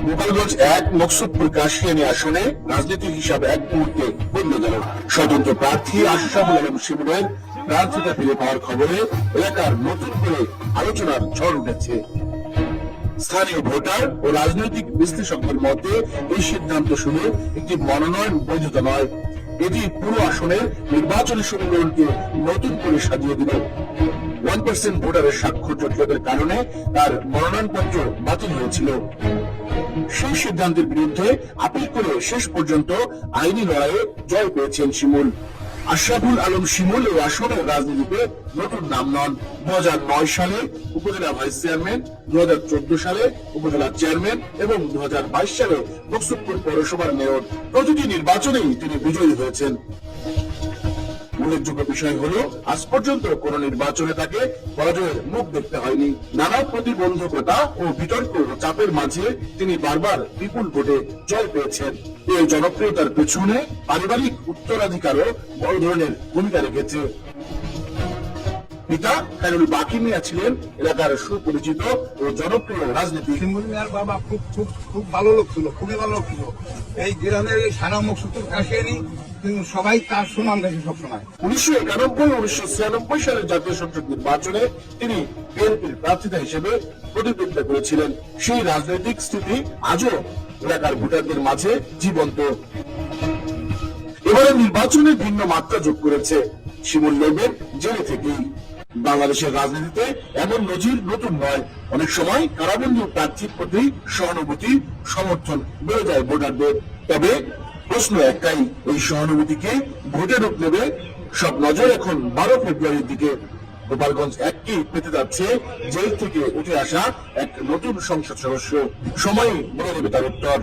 গোপালগঞ্জ 1 মকসুদপুর কাশিয়ানী আসনে রাজনৈতিক হিসাবে এক মুহূর্তে বদলে গেল। স্বতন্ত্র প্রার্থী আশরাফুল আলম শিমুলের প্রার্থিতা ফিরে পাওয়ার খবরে এলাকার নতুন করে আলোচনার ঝড় উঠেছে। স্থানীয় ভোটার ও রাজনৈতিক বিশ্লেষকদের মধ্যে এই সিদ্ধান্ত শুনে একটি মনোনয়ন বৈধতা নয়, এটি পুরো আসনের নির্বাচনী সমীকরণকে নতুন করে সাজিয়ে দিল। 1% ভোটারের স্বাক্ষর জটিলতার কারণে তার মনোনয়নপত্র বাতিল হয়েছিল। সেই সিদ্ধান্তের বিরুদ্ধে আপিল করে শেষ পর্যন্ত আইনি লড়াইয়ে জয় পেয়েছেন শিমুল। আশরাফুল আলম শিমুল এই আসনের রাজনীতিতে নতুন নাম নন। 2009 সালে উপজেলা ভাইস চেয়ারম্যান, 2014 সালে উপজেলা চেয়ারম্যান এবং 2022 সালে মকসুদপুর পৌরসভার মেয়র, প্রতিটি নির্বাচনেই তিনি বিজয়ী হয়েছেন। উল্লেখযোগ্য বিষয় হলো আজ পর্যন্ত কোন নির্বাচনে তাকে পরাজয়ের মুখ দেখতে হয়নি। নানা প্রতিবন্ধকতা ও বিতর্ক চাপের মাঝে তিনি বারবার বিপুল ভোটে জয় পেয়েছেন। এই জনপ্রিয়তার পেছনে পারিবারিক উত্তরাধিকারও বড় ধরনের ভূমিকা রেখেছে। পিতা খায়রুল বাকি মিয়া ছিলেন এলাকার সুপরিচিত ও জনপ্রিয় রাজনীতিক। শিমুল মিয়ার বাবা খুব ভালো লোক ছিল, খুবই ভালো লোক ছিল। এই গ্রামের সারা মকসুদপুর কাশিয়ানী সবাই তার সুনাম দেখে সবসময়। 1991-1996 সালের জাতীয় সংসদ নির্বাচনে তিনি বিএনপির প্রার্থিতা হিসেবে প্রতিদ্বন্দ্বিতা করেছিলেন। সেই রাজনৈতিক স্থিতি আজও এলাকার ভোটারদের মাঝে জীবন্ত। এবারে নির্বাচনে ভিন্ন মাত্রা যোগ করেছে শিমুল লড়বেন জেলে থেকেই। বাংলাদেশের রাজনীতিতে এমন নজির নতুন নয়। অনেক সময় কারাবন্দী প্রার্থীর প্রতি সহানুভূতি, সমর্থন বেড়ে যায় ভোটারদের। তবে প্রশ্ন একটাই, এই সহানুভূতিকে ভোটে রূপ নেবে? সব নজর এখন 12 ফেব্রুয়ারির দিকে। গোপালগঞ্জ 1কে পেতে যাচ্ছে জেল থেকে উঠে আসা এক নতুন সংসদ সদস্য। সময়ই বলে দেবে তার উত্তর।